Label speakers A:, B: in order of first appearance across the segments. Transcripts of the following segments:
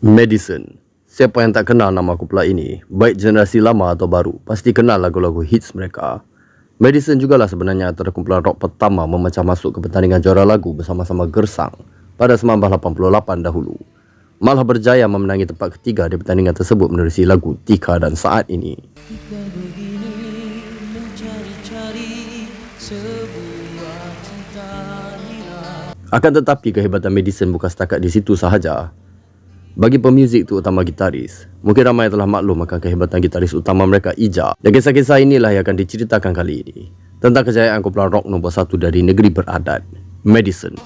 A: Medicine. Siapa yang tak kenal nama kumpulan ini, baik generasi lama atau baru, pasti kenal lagu-lagu hits mereka. Medicine jugalah sebenarnya antara kumpulan rock pertama memecah masuk ke pertandingan juara lagu bersama-sama Gersang pada 1988 dahulu. Malah berjaya memenangi tempat ketiga di pertandingan tersebut menerusi lagu Tika dan Saat Ini.
B: Kita begini mencari-cari sebuah cinta hilang.
A: Akan tetapi kehebatan Medicine bukan setakat di situ sahaja. Bagi pemuzik terutama gitaris, mungkin ramai telah maklum akan kehebatan gitaris utama mereka, Ija. Dan kisah-kisah inilah yang akan diceritakan kali ini, tentang kejayaan kumpulan rock nombor 1 dari negeri beradat, Medicine.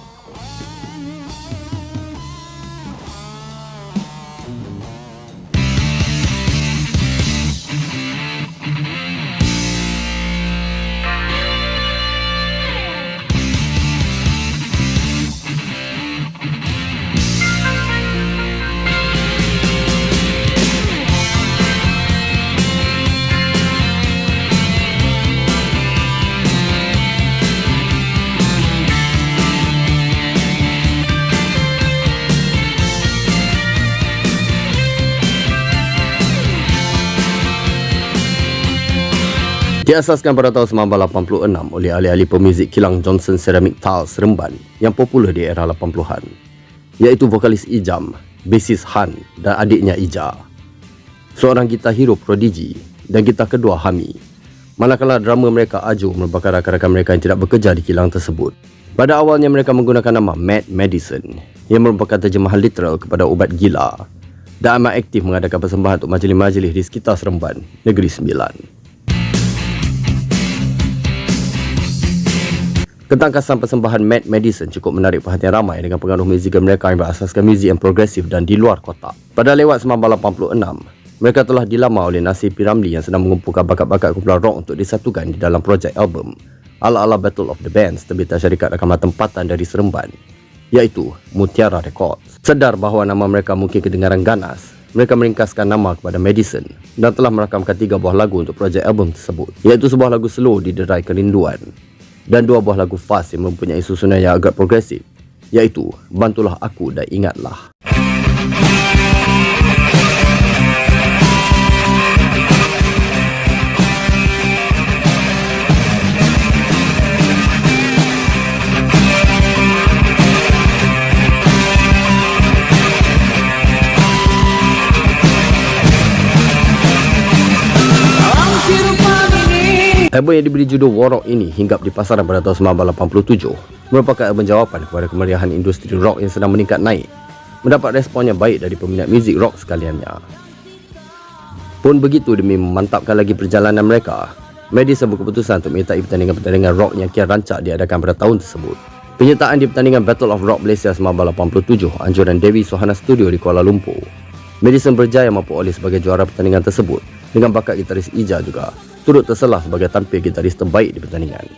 A: Diasaskan pada tahun 1986 oleh ahli-ahli pemuzik kilang Johnson Ceramic Tiles Seremban yang popular di era 80-an, iaitu vokalis Ijam, basis Han dan adiknya Ija, seorang gitar hero Prodigy dan gitar kedua Hami, manakala drummer mereka Ajo merupakan rakan-rakan mereka yang tidak bekerja di kilang tersebut. Pada awalnya mereka menggunakan nama Mad Medicine yang merupakan terjemahan literal kepada ubat gila, dan amat aktif mengadakan persembahan untuk majlis-majlis di sekitar Seremban, Negeri Sembilan. Ketangkasan persembahan Mad Medicine cukup menarik perhatian ramai dengan pengaruh muzik mereka yang berasaskan muzik yang progresif dan di luar kotak. Pada lewat 1986, mereka telah dilama oleh Nasir P. Ramli yang sedang mengumpulkan bakat-bakat kumpulan rock untuk disatukan di dalam projek album ala-ala Battle of the Bands terbitan syarikat rakaman tempatan dari Seremban, iaitu Mutiara Records. Sedar bahawa nama mereka mungkin kedengaran ganas, mereka meringkaskan nama kepada Medicine dan telah merakamkan 3 buah lagu untuk projek album tersebut, iaitu sebuah lagu slow di Derai Kerinduan dan 2 buah lagu fast yang mempunyai susunan yang agak progresif, iaitu Bantulah Aku dan Ingatlah. Album yang diberi judul Warrock ini hinggap di pasaran pada tahun 1987 merupakan album jawapan kepada kemeriahan industri rock yang sedang meningkat naik, mendapat respon yang baik dari peminat muzik rock sekaliannya. Pun begitu, demi memantapkan lagi perjalanan mereka, Medicine berkeputusan untuk menyertai pertandingan-pertandingan rock yang kian rancak diadakan pada tahun tersebut. Penyertaan di pertandingan Battle of Rock Malaysia 1987 anjuran Dewi Sohana Studio di Kuala Lumpur, Medicine berjaya memperoleh sebagai juara pertandingan tersebut dengan bakat gitaris Ija juga turut terselah sebagai tampil gitaris terbaik di pertandingan.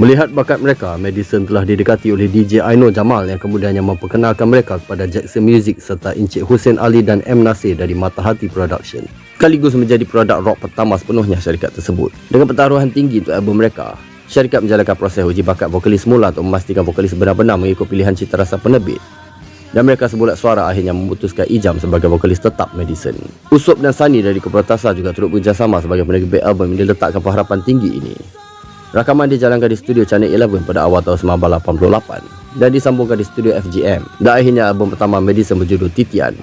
A: Melihat bakat mereka, Medicine telah didekati oleh DJ Aino Jamal yang kemudiannya memperkenalkan mereka kepada Jackson Music serta Encik Hussein Ali dan M. Nasir dari Mata Hati Production, sekaligus menjadi produk rock pertama sepenuhnya syarikat tersebut. Dengan pertaruhan tinggi untuk album mereka, syarikat menjalankan proses uji bakat vokalis mula untuk memastikan vokalis benar-benar mengikut pilihan cita rasa penerbit, dan mereka sebulat suara akhirnya memutuskan Ijam sebagai vokalis tetap Medicine. Usop dan Sani dari Kumpulan Tasa juga turut bekerjasama sebagai penerbit album yang diletakkan pengharapan tinggi ini. Rakaman dijalankan di studio Channel 11 pada awal tahun 1988 dan disambungkan di studio FGM, dan akhirnya album pertama Medicine berjudul Titian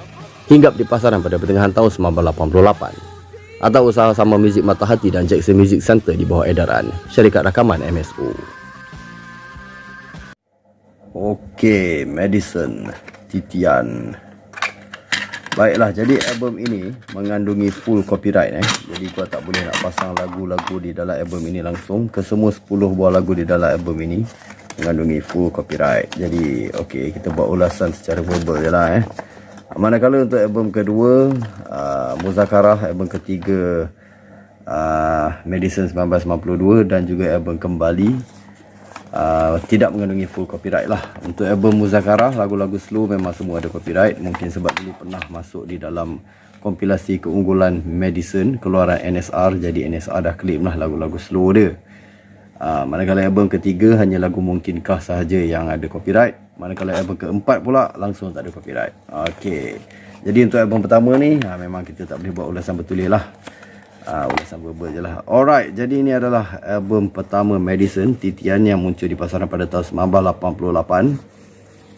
A: hinggap di pasaran pada pertengahan tahun 1988 atau usaha sama muzik Mata Hati dan Jackson Music Center di bawah edaran syarikat rakaman MSO. Okey, Medicine, Titian. Baiklah, jadi album ini mengandungi full copyright Jadi gua tak boleh nak pasang lagu-lagu di dalam album ini langsung. Kesemua 10 buah lagu di dalam album ini mengandungi full copyright. Jadi okey, kita buat ulasan secara verbal je lah Manakala untuk album kedua, Muzakarah, album ketiga Medicine 1992, dan juga album Kembali tidak mengandungi full copyright lah. Untuk album Muzakarah, lagu-lagu slow memang semua ada copyright. Mungkin sebab dulu pernah masuk di dalam kompilasi keunggulan Madison keluaran NSR, jadi NSR dah claim lah lagu-lagu slow dia. Manakala album ketiga hanya lagu Mungkinkah sahaja yang ada copyright. Manakala album keempat pula langsung tak ada copyright. Okey. Jadi untuk album pertama ni memang kita tak boleh buat ulasan bertulis lah. Ulasan verbal je lah. Alright, jadi ini adalah album pertama Madison, titian yang muncul di pasaran pada tahun 1988.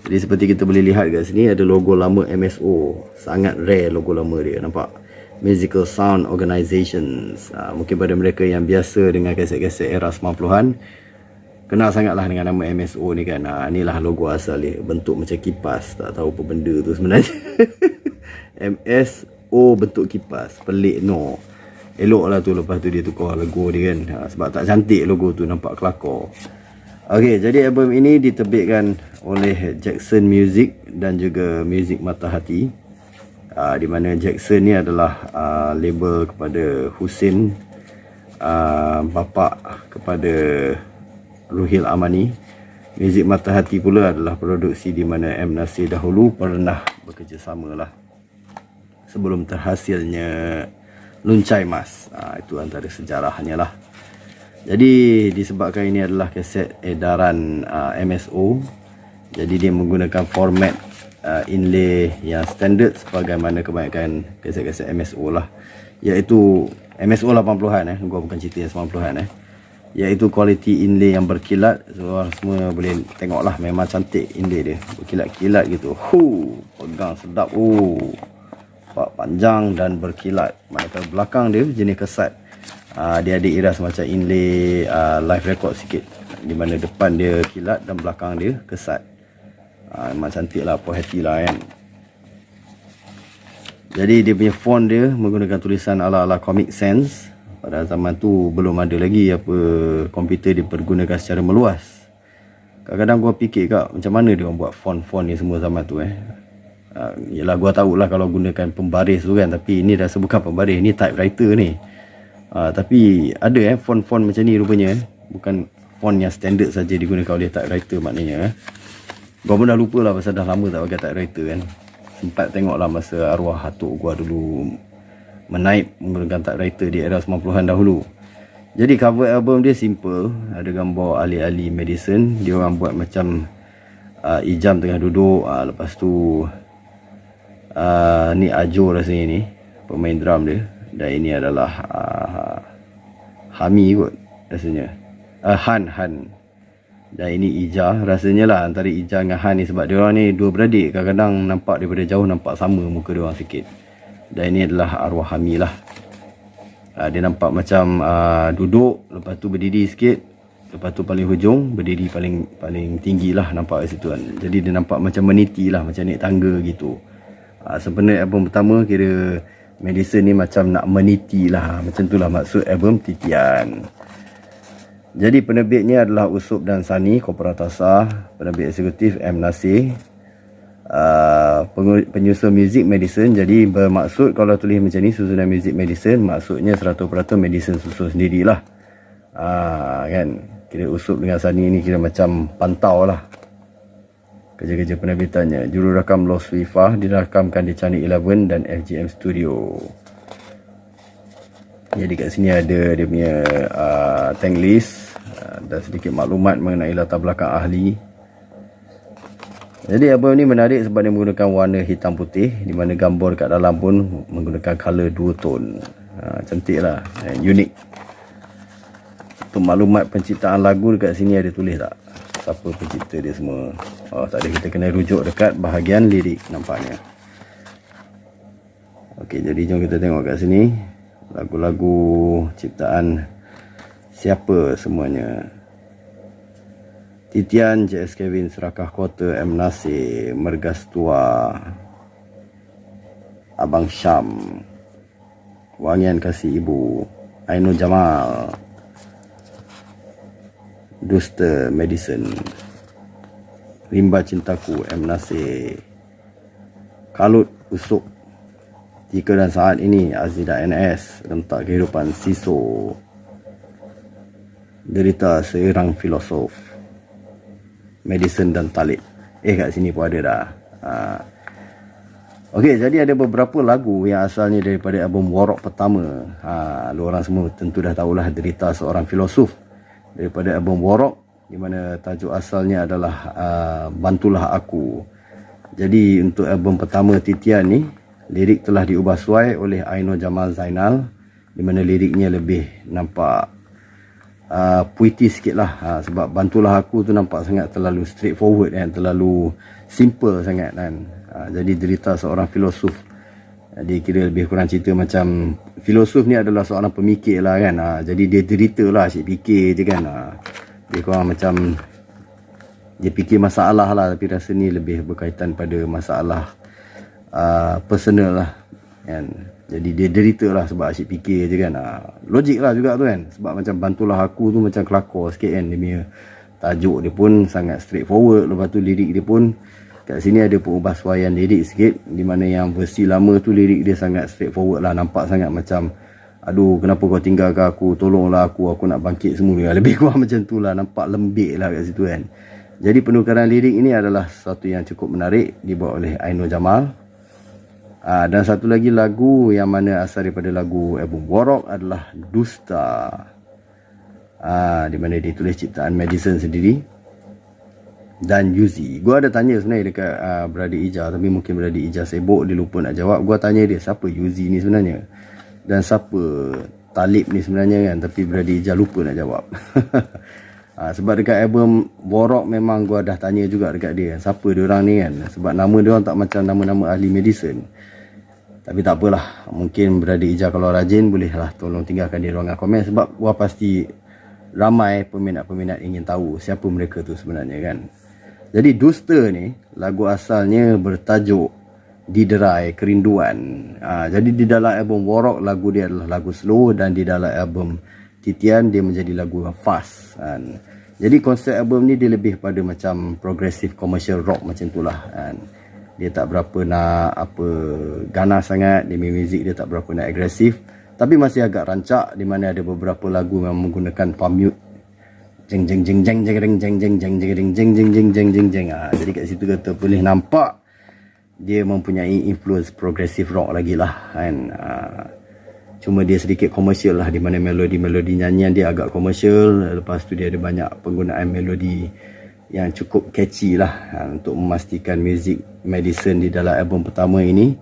A: Jadi seperti kita boleh lihat kat sini ada logo lama MSO. Sangat rare logo lama dia, nampak? Musical Sound Organizations. Mungkin pada mereka yang biasa dengan kaset-kaset era 90-an, kenal sangatlah dengan nama MSO ni kan. Inilah logo asal dia, bentuk macam kipas. Tak tahu apa benda tu sebenarnya. MSO bentuk kipas, pelik no. Elok lah tu, lepas tu dia tukar logo dia kan. Sebab tak cantik logo tu, nampak kelakar. Okey, jadi album ini diterbitkan oleh Jackson Music dan juga Music Mata Hati. Di mana Jackson ni adalah label kepada Husin, bapa kepada Ruhil Amani. Music Mata Hati pula adalah produksi di mana M. Nasir dahulu pernah bekerjasama lah sebelum terhasilnya Luncai Mas. Itu antara sejarahnya lah. Jadi disebabkan ini adalah kaset edaran MSO, jadi dia menggunakan format inlay yang standard sebagaimana kebanyakan kaset-kaset MSO lah, iaitu MSO 80-an gua bukan cerita yang 90-an iaitu kualiti inlay yang berkilat. So orang semua boleh tengok lah, memang cantik inlay dia, berkilat-kilat gitu. Pegang sedap. Panjang dan berkilat. Manakala belakang dia jenis kesat. Dia ada iras macam inlay live record sikit, di mana depan dia kilat dan belakang dia kesat. Memang cantik lah, puas hati lah kan. Jadi dia punya font dia menggunakan tulisan ala-ala Comic Sans. Pada zaman tu belum ada lagi apa komputer dipergunakan secara meluas. Kadang-kadang gua fikir kak, macam mana dia orang buat font-font ni semua zaman tu Yelah gua tahulah kalau gunakan pembaris tu kan, tapi ini rasa bukan pembaris, ni typewriter ni. Tapi ada font-font macam ni rupanya bukan font yang standard saja digunakan oleh typewriter maknanya. Gua pun dah lupa lah pasal dah lama tak pakai typewriter kan. Sempat tengok lah masa arwah atuk gua dulu menaip menggunakan typewriter di era 90-an dahulu. Jadi cover album dia simple, ada gambar ahli-ahli Madison. Dia orang buat macam Ijam tengah duduk, lepas tu ni Ajo rasanya ni pemain drum dia, dan ini adalah Hami kot rasanya, Han. Dan ini Ija rasanya lah, antara Ija dengan Han ni, sebab dia orang ni dua beradik. Kadang-kadang nampak daripada jauh nampak sama muka dia orang sikit. Dan ini adalah arwah Hami lah. Dia nampak macam duduk, lepas tu berdiri sikit, lepas tu paling hujung, berdiri paling tinggi lah nampak kat situ kan. Jadi dia nampak macam meniti lah, macam naik tangga gitu. Sebenarnya album pertama kira Madison ni macam nak meniti lah, macam tu lah maksud album titian. Jadi penerbitnya adalah Usop dan Sani Korporatasa, penerbit eksekutif M. Nasir, penyusun muzik Madison. Jadi bermaksud kalau tulis macam ni, susunan muzik Madison, maksudnya 100% Madison susun sendirilah. Kan, kira Usop dengan Sani ni kira macam pantau lah kerja-kerja penerbitannya. Jururakam Los Wifah dirakamkan di Channel 11 dan FGM Studio. Jadi kat sini ada dia punya tank list dan sedikit maklumat mengenai latar belakang ahli. Jadi album ni menarik sebab dia menggunakan warna hitam putih, di mana gambar kat dalam pun menggunakan color 2 tone. Cantik lah, unik. Untuk maklumat penciptaan lagu dekat sini ada tulis tak siapa pencipta dia semua. Tak ada, kita kena rujuk dekat bahagian lirik nampaknya. Okey, jadi jom kita tengok kat sini lagu-lagu ciptaan siapa semuanya. Titian JS Kevin, Serakah Kota M. Nasir, Mergas Tua, Abang Syam, Wangian Kasih Ibu, Aino Jamal, Duster Madison, Rimba Cintaku M. Nasir, Kalut Usop, Jika dan Saat Ini Azida NS, Rentak Kehidupan Siso, Derita Seorang Filosof, Madison dan Talib. Kat sini pun ada dah. Okey, jadi ada beberapa lagu yang asalnya daripada album Warok pertama. Lu orang semua tentu dah tahulah Derita Seorang Filosof daripada album Warok, di mana tajuk asalnya adalah Bantulah Aku. Jadi untuk album pertama Titian ni, lirik telah diubah suai oleh Aino Jamal Zainal, di mana liriknya lebih nampak puitis sikit lah. Sebab Bantulah Aku tu nampak sangat terlalu straightforward kan, terlalu simple sangat kan. Jadi Derita Seorang Filosof, dia kira lebih kurang cerita macam filosof ni adalah seorang pemikir lah kan. Jadi dia derita lah, asyik fikir je kan. Dia kurang macam dia fikir masalah lah, tapi rasa ni lebih berkaitan pada masalah personal lah kan. Jadi dia derita lah sebab asyik fikir je kan. Logik lah juga tu kan. Sebab macam Bantulah Aku tu macam kelakar sikit kan. Dia punya tajuk dia pun sangat straightforward. Lepas tu lirik dia pun kat sini ada pengubahsuaian lirik sikit, di mana yang versi lama tu lirik dia sangat straightforward lah. Nampak sangat macam, aduh kenapa kau tinggalkan aku, tolonglah aku nak bangkit semula. Lebih kurang macam tu lah. Nampak lembik lah kat situ kan. Jadi penukaran lirik ini adalah sesuatu yang cukup menarik, dibuat oleh Aino Jamal. Dan satu lagi lagu yang mana asal daripada lagu album Warok adalah Dusta, di mana ditulis ciptaan Madison sendiri dan Yuzi. Gua ada tanya sebenarnya dekat Brother Ija, tapi mungkin Brother Ija sibuk, dia lupa nak jawab. Gua tanya dia siapa Yuzi ni sebenarnya dan siapa Talib ni sebenarnya kan, tapi Brother Ija lupa nak jawab. Sebab dekat album Warok memang gua dah tanya juga dekat dia siapa dia orang ni kan, sebab nama dia orang tak macam nama-nama ahli medicine. Tapi tak apalah, mungkin Brother Ija kalau rajin bolehlah tolong tinggalkan di ruangan komen, sebab gua pasti ramai peminat-peminat ingin tahu siapa mereka tu sebenarnya kan. Jadi Dusta ni lagu asalnya bertajuk Diderai Kerinduan. Jadi di dalam album Warok lagu dia adalah lagu slow, dan di dalam album Titian dia menjadi lagu fast kan. Jadi konsep album ni dia lebih pada macam progressive commercial rock macam itulah kan. Dia tak berapa nak ganas sangat, dia music dia tak berapa nak agresif, tapi masih agak rancak, di mana ada beberapa lagu yang menggunakan palm mute. Jeng jeng jeng jeng jeng jeng jeng jeng jeng jeng jeng jeng jeng jeng jeng jeng jeng. Jadi kat situ kita boleh nampak dia mempunyai influence progressive rock lagi lah kan. Cuma dia sedikit komersial lah, di mana melodi-melodi nyanyian dia agak komersial. Lepas tu dia ada banyak penggunaan melodi yang cukup catchy lah untuk memastikan muzik Madison di dalam album pertama ini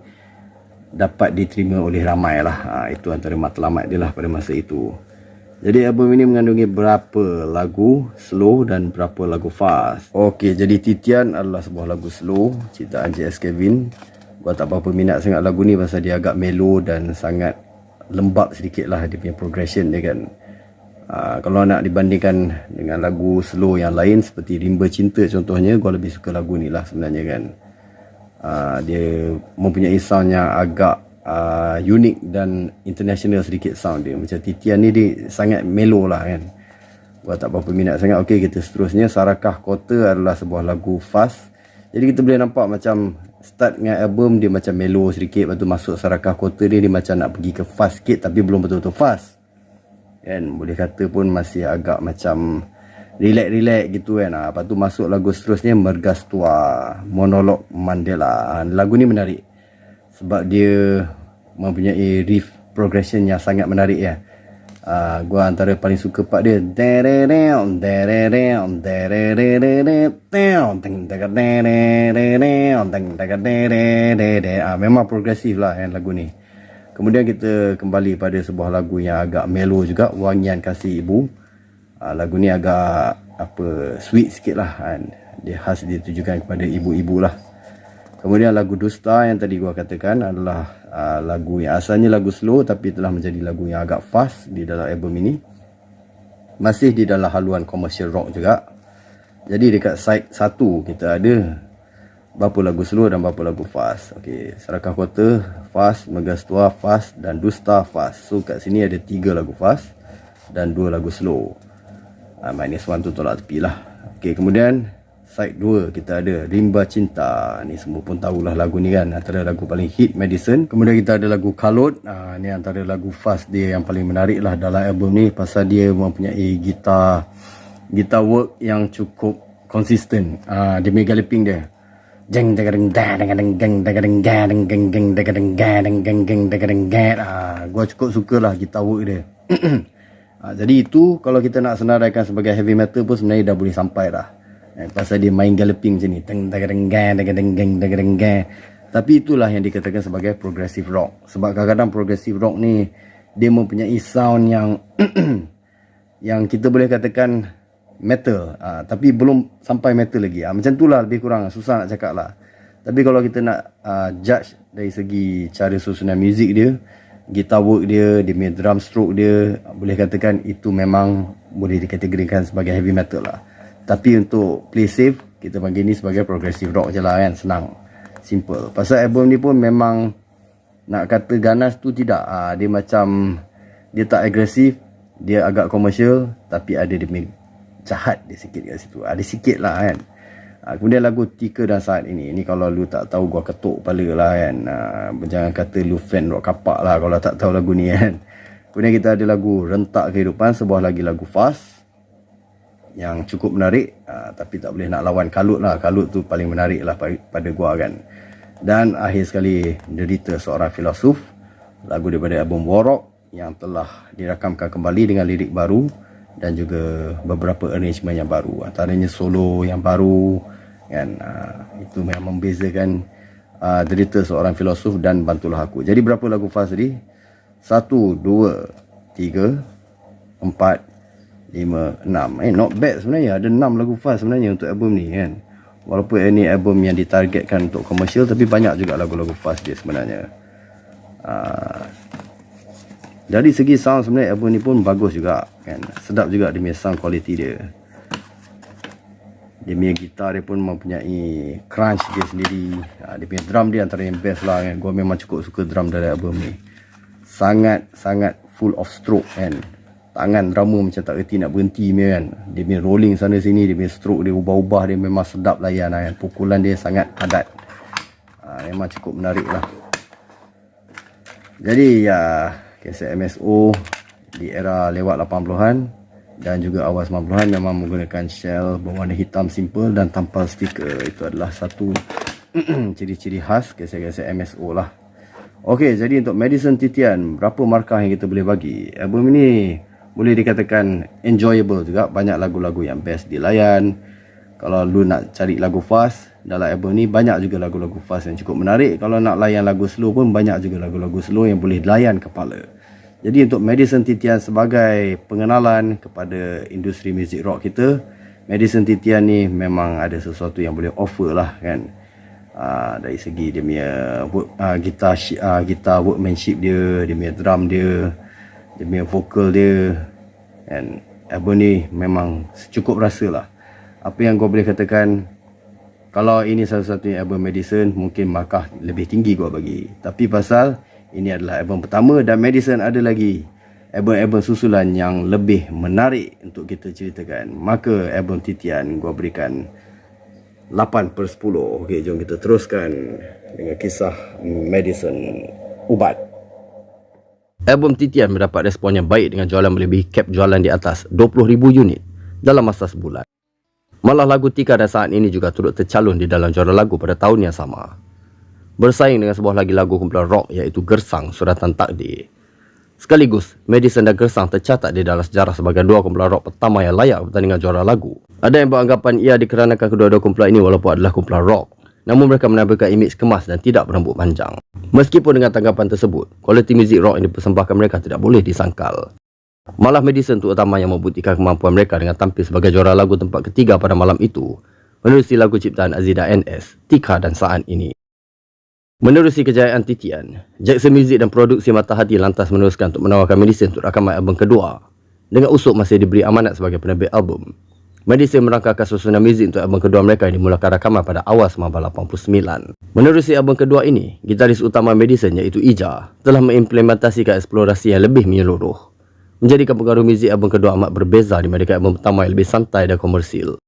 A: dapat diterima oleh ramai lah. Itu antara matlamat dia lah pada masa itu. Jadi album ini mengandungi berapa lagu slow dan berapa lagu fast. Okey, jadi Titian adalah sebuah lagu slow ciptaan J.S. Kevin. Gua tak berapa minat sangat lagu ni pasal dia agak mellow dan sangat lembab sedikit lah dia punya progression dia kan. Kalau nak dibandingkan dengan lagu slow yang lain seperti Rimba Cinta contohnya, gua lebih suka lagu ni lah sebenarnya kan. Dia mempunyai sound yang agak unik dan international sedikit sound dia. Macam Titian ni dia sangat mellow lah kan. Gua tak berapa minat sangat. Okey, kita seterusnya. Sarakah Kota adalah sebuah lagu fast. Jadi kita boleh nampak macam start dengan album dia macam mellow sedikit, lepas tu masuk Sarakah Kota dia macam nak pergi ke fast sikit, tapi belum betul-betul fast kan. Boleh kata pun masih agak macam relax gitu kan. Lepas tu masuk lagu seterusnya, Mergas Tua, Monolog Mandela. Lagu ni menarik sebab dia mempunyai riff progression yang sangat menarik ya. Gua antara paling suka part dia. Memang progresif lah kan lagu ni. Kemudian kita kembali pada sebuah lagu yang agak mellow juga, Wangian Kasih Ibu. Lagu ni agak sweet sikit lah kan. Dia khas ditujukan kepada ibu-ibu lah. Kemudian lagu Dusta yang tadi gua katakan adalah lagu yang asalnya lagu slow tapi telah menjadi lagu yang agak fast di dalam album ini. Masih di dalam haluan commercial rock juga. Jadi dekat side 1 kita ada berapa lagu slow dan berapa lagu fast. Okey, Sarakah Kota fast, Mergas Tua fast dan Dusta fast. So kat sini ada 3 lagu fast dan 2 lagu slow. Minus 1 tu tolak tepi lah. Okey, kemudian side 2 kita ada Rimba Cinta. Ni semua pun tahulah lagu ni kan, antara lagu paling hit Madison. Kemudian kita ada lagu Kalut. Ni antara lagu fast dia yang paling menarik lah dalam album ni, pasal dia mempunyai gitar work yang cukup konsisten. Dia punya galloping dia. Jeng dagadeng da dagadeng geng dagadeng ga deng geng geng dagadeng ga deng geng geng dagadeng ga. Gua cukup sukalah gitar work dia. Jadi itu kalau kita nak senaraikan sebagai heavy metal pun sebenarnya dah boleh sampai dah. Pasal dia main galloping macam ni. Teng dagadeng ga dagadeng geng dagadeng ga. Tapi itulah yang dikatakan sebagai progressive rock. Sebab kadang-kadang progressive rock ni dia mempunyai sound yang yang kita boleh katakan metal, tapi belum sampai metal lagi. Macam itulah lebih kurang, susah nak cakap lah. Tapi kalau kita nak judge dari segi cara susunan muzik dia, guitar work dia, dia punya drum stroke dia, boleh katakan itu memang boleh dikategorikan sebagai heavy metal lah. Tapi untuk play safe, kita panggil ni sebagai progressive rock je lah kan. Senang, simple. Pasal album ni pun memang nak kata ganas tu tidak. Dia macam, dia tak agresif, dia agak komersial, tapi ada dia punya jahat dia sikit kat situ. Ada sikit lah kan. Kemudian lagu Tika dan Saat Ini. Ni kalau lu tak tahu, gua ketuk kepala lah kan. Jangan kata lu fan rock kapak lah kalau tak tahu lagu ni kan. Kemudian kita ada lagu Rentak Kehidupan, sebuah lagi lagu fast yang cukup menarik. Tapi tak boleh nak lawan Kalut lah. Kalut tu paling menarik lah pada gua kan. Dan akhir sekali Derita Seorang Filosof, lagu daripada album Warrock yang telah dirakamkan kembali dengan lirik baru dan juga beberapa arrangement yang baru, antaranya solo yang baru kan. Itu yang membezakan Derita Seorang Filosof dan Bantulah Aku. Jadi berapa lagu fast tadi? 1, 2, 3, 4, 5, 6. Not bad sebenarnya. Ada 6 lagu fast sebenarnya untuk album ni kan. Walaupun ini album yang ditargetkan untuk komersial, tapi banyak juga lagu-lagu fast dia sebenarnya. Dari segi sound sebenarnya album ni pun bagus juga kan. Sedap juga dia punya sound quality dia. Dia punya gitar dia pun mempunyai crunch dia sendiri. Dia punya drum dia antara yang best lah kan. Gua memang cukup suka drum dari album ni. Sangat-sangat full of stroke kan. Tangan drummer macam tak reti nak berhenti kan. Dia punya rolling sana sini, dia punya stroke dia ubah-ubah, dia memang sedap layan kan. Pukulan dia sangat padat. Memang cukup menarik lah. Jadi ya, kaset MSO di era lewat 80-an dan juga awal 90-an memang menggunakan shell berwarna hitam simple dan tanpa stiker. Itu adalah satu ciri-ciri khas kaset-kaset MSO lah. Okey, jadi untuk Madison Titian, berapa markah yang kita boleh bagi? Album ini boleh dikatakan enjoyable juga. Banyak lagu-lagu yang best dilayan. Kalau lu nak cari lagu fast, dalam album ni banyak juga lagu-lagu fast yang cukup menarik. Kalau nak layan lagu slow pun banyak juga lagu-lagu slow yang boleh layan kepala. Jadi untuk Madison Titian sebagai pengenalan kepada industri muzik rock kita, Madison Titian ni memang ada sesuatu yang boleh offer lah kan. Dari segi dia punya gitar workmanship dia, dia punya drum dia, dia punya vokal dia, and album ni memang cukup rasa lah. Apa yang gua boleh katakan, kalau ini salah satu album Madison, mungkin markah lebih tinggi gua bagi. Tapi pasal ini adalah album pertama dan Madison ada lagi album-album susulan yang lebih menarik untuk kita ceritakan, maka album Titian gua berikan 8/10. Okey, jom kita teruskan dengan kisah Madison Ubat. Album Titian mendapat respon yang baik dengan jualan melebihi cap jualan di atas 20,000 unit dalam masa sebulan. Malah lagu Tika dan Saat Ini juga turut tercalon di dalam juara lagu pada tahun yang sama, bersaing dengan sebuah lagi lagu kumpulan rock iaitu Gersang Suratan Takdir. Sekaligus, Madison dan Gersang tercatat di dalam sejarah sebagai dua kumpulan rock pertama yang layak pertandingan juara lagu. Ada yang beranggapan ia dikarenakan kedua-dua kumpulan ini walaupun adalah kumpulan rock, namun mereka menampilkan imej kemas dan tidak berambut panjang. Meskipun dengan tanggapan tersebut, kualiti muzik rock yang dipersembahkan mereka tidak boleh disangkal. Malah Madison terutama yang membuktikan kemampuan mereka dengan tampil sebagai juara lagu tempat ketiga pada malam itu, menerusi lagu ciptaan Azida NS, Tika dan Saat Ini. Menerusi kejayaan Titian, Jackson Music dan produksi Mata Hati lantas meneruskan untuk menawarkan Madison untuk rakaman album kedua, dengan usuk masih diberi amanat sebagai penerbit album. Madison merangkakan susunan muzik untuk album kedua mereka yang dimulakan rakaman pada awal 1989. Menerusi album kedua ini, gitaris utama Madison iaitu Ija telah mengimplementasikan eksplorasi yang lebih menyeluruh, menjadikan pengaruh muzik album kedua amat berbeza dibandingkan album pertama yang lebih santai dan komersil.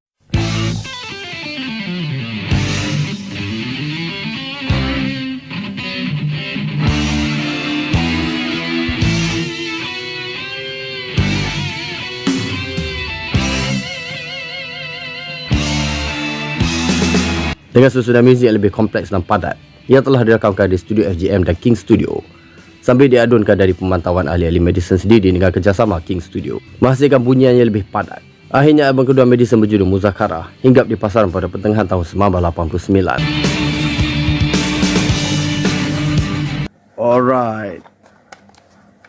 A: Dengan susunan muzik yang lebih kompleks dan padat, ia telah dirakamkan di studio FGM dan King Studio sambil diadunkan dari pemantauan ahli-ahli Madison sendiri dengan kerjasama King Studio, menghasilkan bunyian yang lebih padat. Akhirnya album kedua Madison berjudul Muzakarah hinggap di pasaran pada pertengahan tahun 1989. Alright,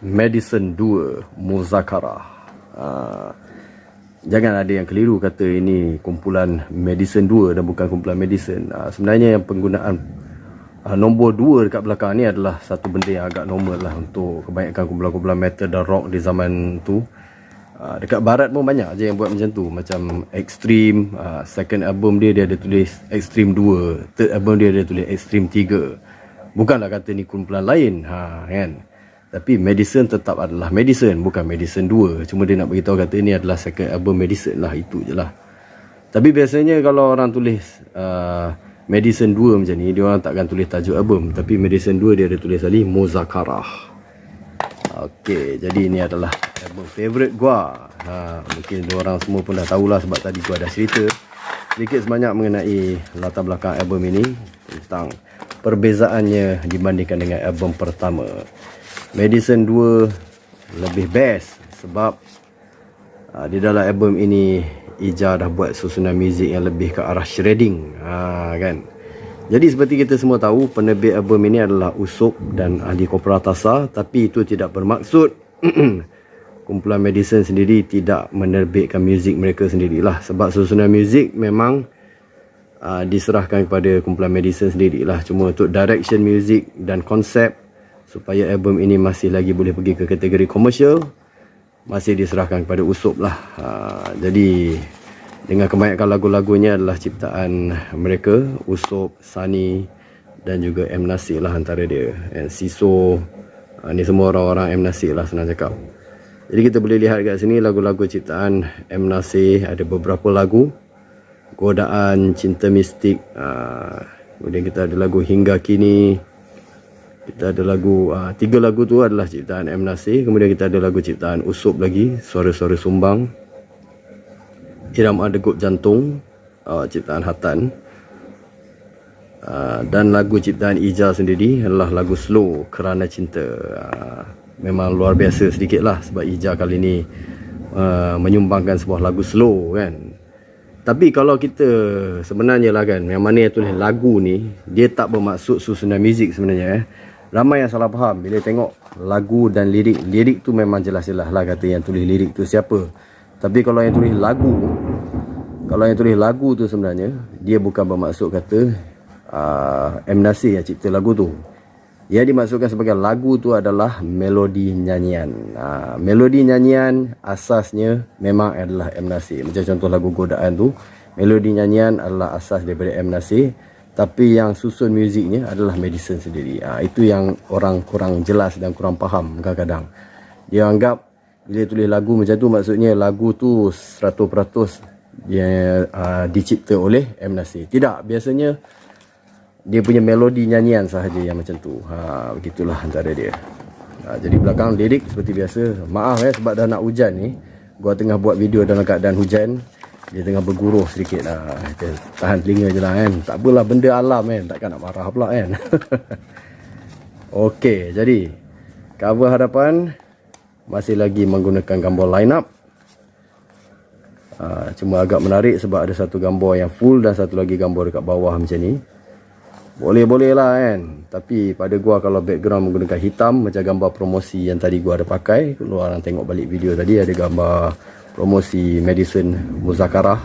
A: Madison 2 Muzakarah. Jangan ada yang keliru kata ini kumpulan Madison 2 dan bukan kumpulan Madison. Sebenarnya yang penggunaan nombor 2 dekat belakang ni adalah satu benda yang agak normal lah untuk kebanyakan kumpulan-kumpulan metal dan rock di zaman tu. Dekat barat pun banyak je yang buat macam tu. Macam Extreme, second album dia ada tulis Extreme 2, third album dia ada tulis Extreme 3. Bukanlah kata ni kumpulan lain, kan. Tapi Madison tetap adalah Madison, bukan Madison 2. Cuma dia nak beritahu kata ni adalah second album Madison lah, itu je lah. Tapi biasanya kalau orang tulis Madison 2 macam ni, dia orang takkan tulis tajuk album. Tapi Madison 2 dia ada tulis tadi Muzakarah. Okey, jadi ini adalah album favourite gua. Mungkin orang semua pun dah tahulah sebab tadi gua dah cerita sedikit sebanyak mengenai latar belakang album ini, tentang perbezaannya dibandingkan dengan album pertama. Madison 2 lebih best sebab di dalam album ini Ija dah buat susunan muzik yang lebih ke arah shredding, kan. Jadi seperti kita semua tahu, penerbit album ini adalah Usop dan Ahli Korporatasa, tapi itu tidak bermaksud kumpulan Madison sendiri tidak menerbitkan muzik mereka sendirilah, sebab susunan muzik memang diserahkan kepada kumpulan Madison sendirilah. Cuma untuk direction muzik dan konsep supaya album ini masih lagi boleh pergi ke kategori komersial, masih diserahkan kepada Usop lah. Jadi dengan kebanyakan lagu-lagunya adalah ciptaan mereka, Usop, Sunny dan juga M. Nasir lah antara dia, Siso. Ni semua orang-orang M. Nasir lah, senang cakap. Jadi kita boleh lihat kat sini lagu-lagu ciptaan M. Nasir. Ada beberapa lagu, Godaan, Cinta Mistik, kemudian kita ada lagu Hingga Kini. Kita ada lagu, 3 lagu tu adalah ciptaan M. Nasir. Kemudian kita ada lagu ciptaan Usop lagi, Suara-Suara Sumbang, Irama Degup Jantung, ciptaan Hatan. Dan lagu ciptaan Ija sendiri adalah lagu Slow, Kerana Cinta. Memang luar biasa sedikit lah sebab Ija kali ni menyumbangkan sebuah lagu slow, kan. Tapi kalau kita sebenarnya lah, kan, yang mana yang tulis lagu ni, dia tak bermaksud susunan muzik sebenarnya. Ramai yang salah faham bila tengok lagu dan lirik. Lirik tu memang jelas-jelas lah kata yang tulis lirik tu siapa. Tapi kalau yang tulis lagu, tu sebenarnya dia bukan bermaksud kata M. Nasir yang cipta lagu tu. Yang dimaksudkan sebagai lagu tu adalah melodi nyanyian. Melodi nyanyian asasnya memang adalah M. Nasir. Macam contoh lagu Godaan tu, melodi nyanyian adalah asas daripada M. Nasir, tapi yang susun muziknya adalah Madison sendiri. Itu yang orang kurang jelas dan kurang faham kadang-kadang. Dia anggap bila tulis lagu macam tu, maksudnya lagu tu 100% dia dicipta oleh M. Nasir. Tidak, biasanya dia punya melodi nyanyian sahaja yang macam tu. Begitulah antara dia. Jadi belakang lirik seperti biasa. Maaf sebab dah nak hujan ni, gua tengah buat video dalam keadaan hujan. Dia tengah berguruh sedikit lah. Tahan telinga je lah, kan. Tak apalah, benda alam, kan. Takkan nak marah pula, kan. Okey, jadi cover hadapan masih lagi menggunakan gambar line up. Cuma agak menarik sebab ada satu gambar yang full dan satu lagi gambar dekat bawah macam ni. Boleh-boleh lah, kan. Tapi pada gua kalau background menggunakan hitam macam gambar promosi yang tadi gua ada pakai. Kalau orang tengok balik video tadi, ada gambar promosi Madison Muzakarah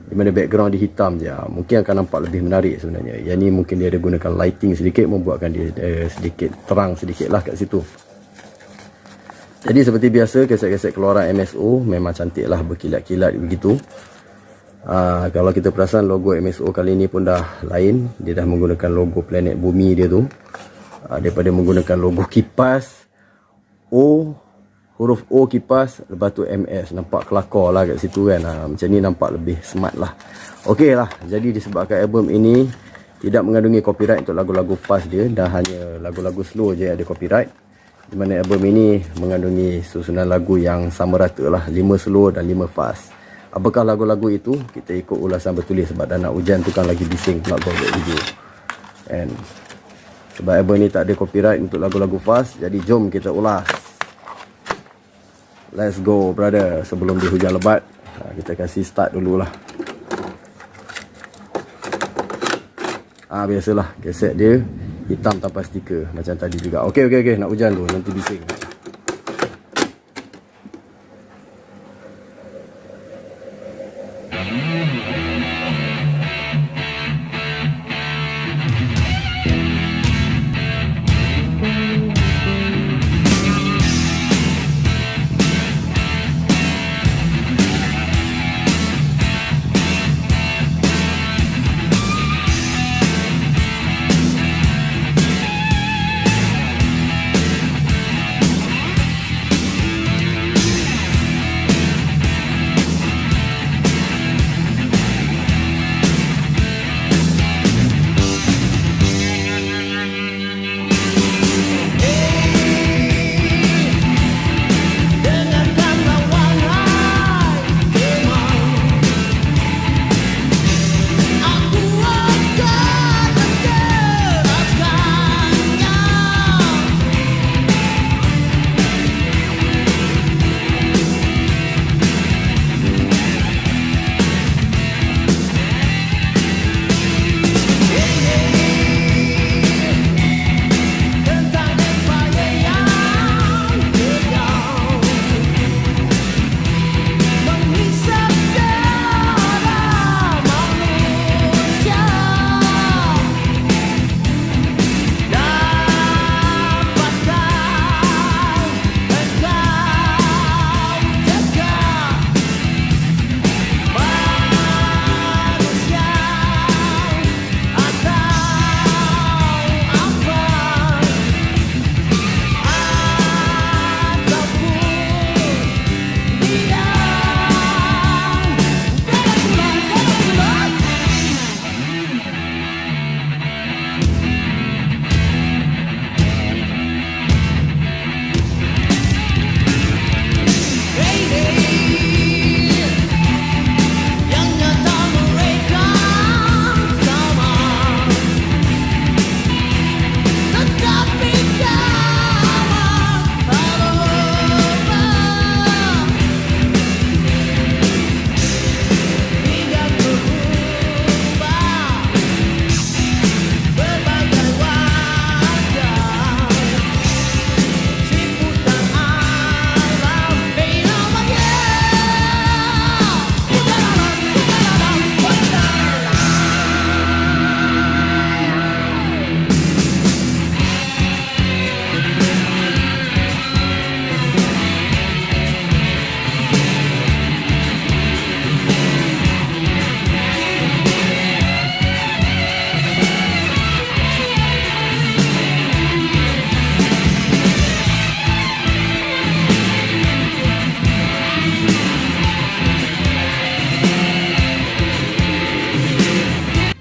A: di mana background di hitam je. Mungkin akan nampak lebih menarik sebenarnya. Yang ni mungkin dia ada gunakan lighting sedikit, membuatkan dia sedikit terang sedikit lah kat situ. Jadi seperti biasa, kaset-kaset keluaran MSO memang cantik lah, berkilat-kilat begitu. Kalau kita perasan logo MSO kali ni pun dah lain. Dia dah menggunakan logo planet bumi dia tu, daripada menggunakan logo kipas O, huruf O kipas, lepas tu MS. Nampak kelakar lah kat situ, kan. Macam ni nampak lebih smart lah. Okey lah, jadi disebabkan album ini tidak mengandungi copyright untuk lagu-lagu fast dia, dan hanya lagu-lagu slow je yang ada copyright. Di mana album ini mengandungi susunan lagu yang sama rata lah, 5 slow dan 5 fast. Apakah lagu-lagu itu? Kita ikut ulasan bertulis sebab dah nak hujan tu kan lagi bising nak buat video. And sebab album ni tak ada copyright untuk lagu-lagu fast, jadi jom kita ulas. Let's go brother. Sebelum dia hujan lebat, kita kasih start dululah. Biasalah kaset dia hitam tanpa stiker macam tadi juga. Okey, nak hujan tu nanti bising.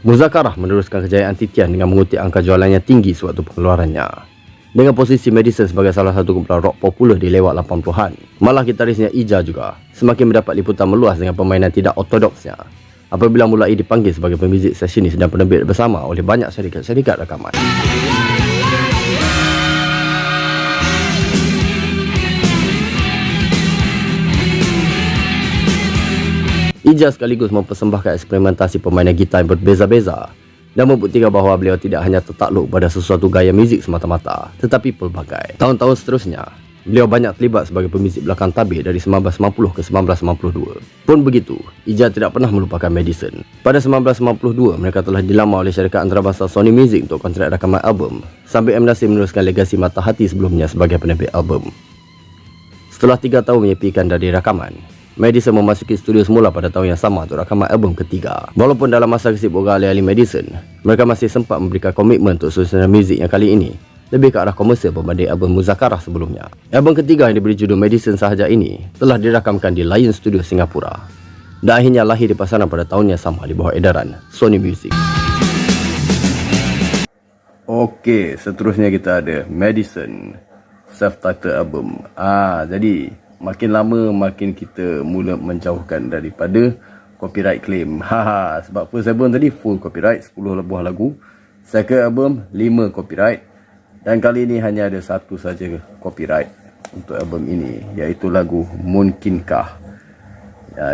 A: Muzakarah meneruskan kejayaan Titian dengan mengutip angka jualannya tinggi sewaktu pengeluarannya. Dengan posisi Madison sebagai salah satu kumpulan rock popular di lewat 80-an. Malah gitarisnya Ija juga semakin mendapat liputan meluas dengan permainan tidak ortodoksnya apabila mulai dipanggil sebagai pemuzik sesionis dan penerbit bersama oleh banyak syarikat-syarikat rakaman. Ija sekaligus mempersembahkan eksperimentasi permainan gitar yang berbeza-beza dan membuktikan bahawa beliau tidak hanya tertakluk pada sesuatu gaya muzik semata-mata tetapi pelbagai. Tahun-tahun seterusnya, beliau banyak terlibat sebagai pemuzik belakang tabir dari 1990 ke 1992. Pun begitu, Ija tidak pernah melupakan Madison. Pada 1992, mereka telah dilamar oleh syarikat antarabangsa Sony Music untuk kontrak rakaman album sambil M. Nasir meneruskan legasi Mata Hati sebelumnya sebagai penerbit album. Setelah 3 tahun menyepikan dari rakaman, Madison memasuki studio semula pada tahun yang sama untuk rakaman album ketiga. Walaupun dalam masa kesibukan alih-alih Madison, mereka masih sempat memberikan komitmen untuk susunan muzik yang kali ini lebih ke arah komersial berbanding album Muzakarah sebelumnya. Album ketiga yang diberi judul Madison sahaja ini telah dirakamkan di Lion Studio Singapura dan akhirnya lahir di pasaran pada tahun yang sama di bawah edaran Sony Music. Okey, seterusnya kita ada Madison self-titled album. Jadi makin lama makin kita mula menjauhkan daripada copyright claim. Sebab first album tadi full copyright, 10 buah lagu. Second album 5 copyright. Dan kali ini hanya ada satu saja copyright untuk album ini, iaitu lagu Mungkinkah,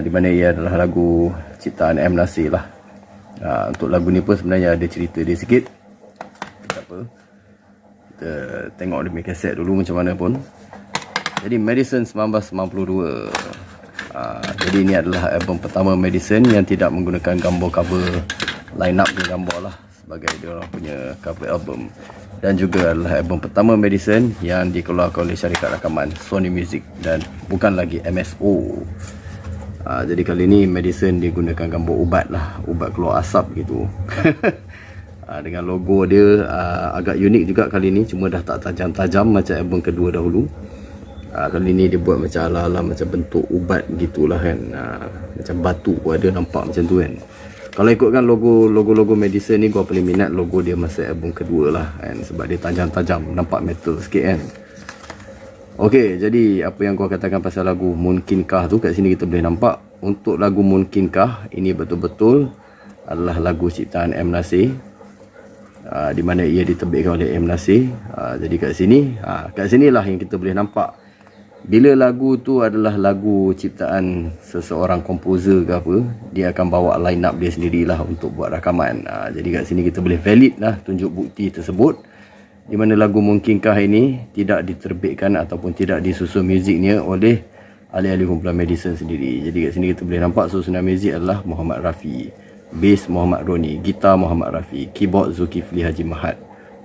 A: di mana ia adalah lagu ciptaan M. Nasir lah. Untuk lagu ni pun sebenarnya ada cerita dia sikit. Tak apa, kita tengok dia punya kaset dulu macam mana pun. Jadi Madison 1992. Jadi ini adalah album pertama Madison yang tidak menggunakan gambar cover, line up punya gambar lah sebagai dia orang punya cover album. Dan juga adalah album pertama Madison yang dikeluarkan oleh syarikat rakaman Sony Music dan bukan lagi MSO. Jadi kali ni Madison dia gunakan gambar ubat lah, ubat keluar asap gitu. Dengan logo dia agak unik juga kali ni, cuma dah tak tajam-tajam macam album kedua dahulu. Kali ni dia buat macam ala-ala macam bentuk ubat gitulah kan. Macam batu pun ada nampak macam tu kan. Kalau ikutkan logo Madison ni, gua paling minat logo dia masa album kedua lah kan, sebab dia tajam-tajam, nampak metal sikit kan. Okey, jadi apa yang gua katakan pasal lagu Mungkinkah tu, kat sini kita boleh nampak untuk lagu Mungkinkah ini betul-betul adalah lagu ciptaan M. Nasir, di mana ia diterbitkan oleh M. Nasir. Jadi kat sinilah yang kita boleh nampak bila lagu tu adalah lagu ciptaan seseorang komposer ke apa, dia akan bawa line up dia sendirilah untuk buat rakaman. Jadi kat sini kita boleh valid lah tunjuk bukti tersebut, di mana lagu Mungkinkah ini tidak diterbitkan ataupun tidak disusun muziknya oleh ahli-ahli kumpulan Madison sendiri. Jadi kat sini kita boleh nampak susunan muzik adalah Muhammad Rafi, bass Muhammad Roni, gitar Muhammad Rafi, keyboard Zulkifli Haji Mahat,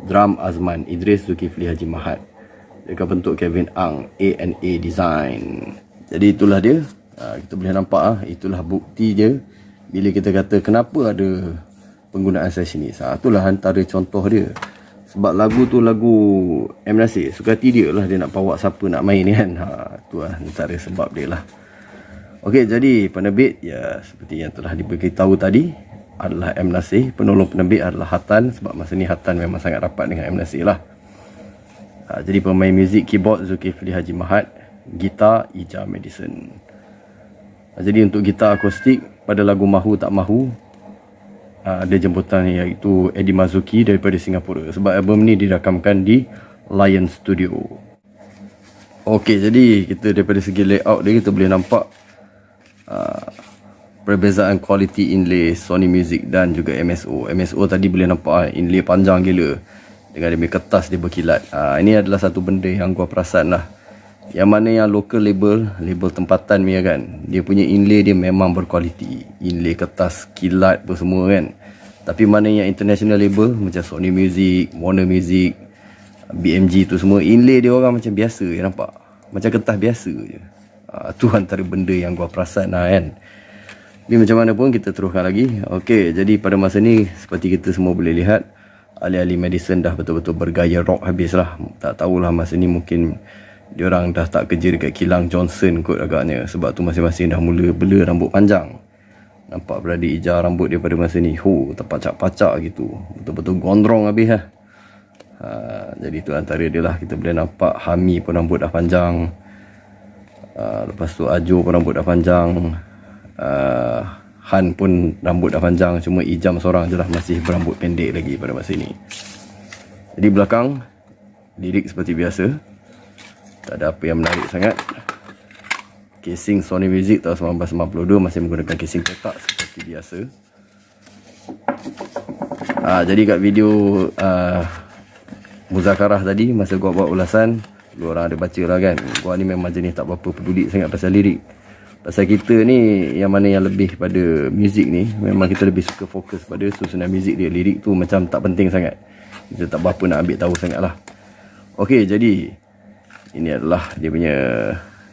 A: drum Azman Idris Zulkifli Haji Mahat, dengan bentuk Kevin Ang, A&A Design. Jadi itulah dia. Kita boleh nampak itulah bukti dia bila kita kata kenapa ada penggunaan sessionis. Itulah antara contoh dia. Sebab lagu tu lagu M. Nasir, suka hati dia lah, dia nak bawa siapa nak main kan. Itulah antara sebab dia lah. Okey, jadi penerbit ya seperti yang telah diberitahu tadi adalah M. Nasir. Penolong penerbit adalah Hatan, sebab masa ni Hatan memang sangat rapat dengan M. Nasir lah. Jadi pemain muzik keyboard Zulkifli Haji Mahat, gitar Ija Madison. Jadi untuk gitar akustik pada lagu Mahu Tak Mahu, ada jemputan iaitu Eddie Mazuki daripada Singapura, sebab album ni dirakamkan di Lion Studio. Okey, jadi kita daripada segi layout dia kita boleh nampak perbezaan kualiti inlay Sony Music dan juga MSO. MSO tadi boleh nampak inlay panjang gila dengan dia punya kertas dia berkilat. Ini adalah satu benda yang gua perasan lah, yang mana yang local label tempatan ni kan, dia punya inlay dia memang berkualiti, inlay kertas kilat apa semua kan. Tapi mana yang international label macam Sony Music, Warner Music, BMG tu semua, inlay dia orang macam biasa je, nampak macam kertas biasa je. Tu antara benda yang gua perasan lah kan. Tapi macam mana pun kita teruskan lagi. Okey, jadi pada masa ni seperti kita semua boleh lihat, ahli-ahli Madison dah betul-betul bergaya rock habis lah. Tak tahulah masa ni mungkin diorang dah tak kerja dekat kilang Johnson kot agaknya, sebab tu masing-masing dah mula bela rambut panjang. Nampak beradik Ija rambut dia pada masa ni terpacak-pacak gitu, betul-betul gondrong habis lah. Jadi tu antara dia lah. Kita boleh nampak Hami pun rambut dah panjang, lepas tu Ajo pun rambut dah panjang, Han pun rambut dah panjang, cuma Ijam seorang je lah masih berambut pendek lagi pada masa ini. Jadi belakang lirik seperti biasa, tak ada apa yang menarik sangat. Casing Sony Music tahun 1992 masih menggunakan casing petak seperti biasa. Jadi kat video muzakarah tadi, masa gua buat ulasan, lu orang ada baca lah kan, gua ni memang jenis tak berapa peduli sangat pasal lirik. Pasal kita ni yang mana yang lebih pada muzik ni, memang kita lebih suka fokus pada susunan muzik dia. Lirik tu macam tak penting sangat, kita tak berapa nak ambil tahu sangat lah. Okey, jadi ini adalah dia punya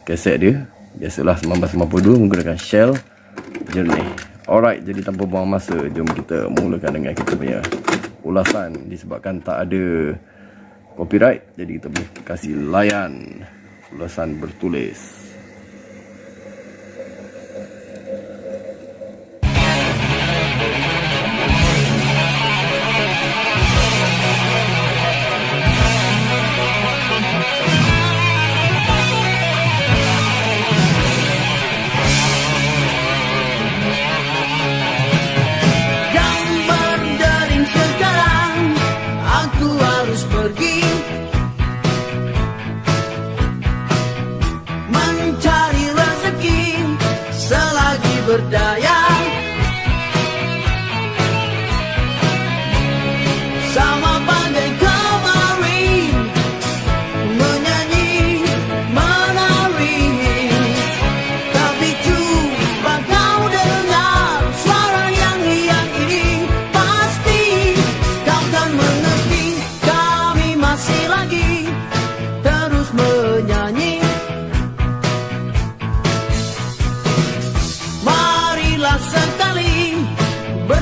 A: kaset dia. Biasalah 1952 menggunakan Shell Journey. Alright, jadi tanpa buang masa, jom kita mulakan dengan kita punya ulasan. Disebabkan tak ada copyright, jadi kita boleh kasih layan ulasan bertulis.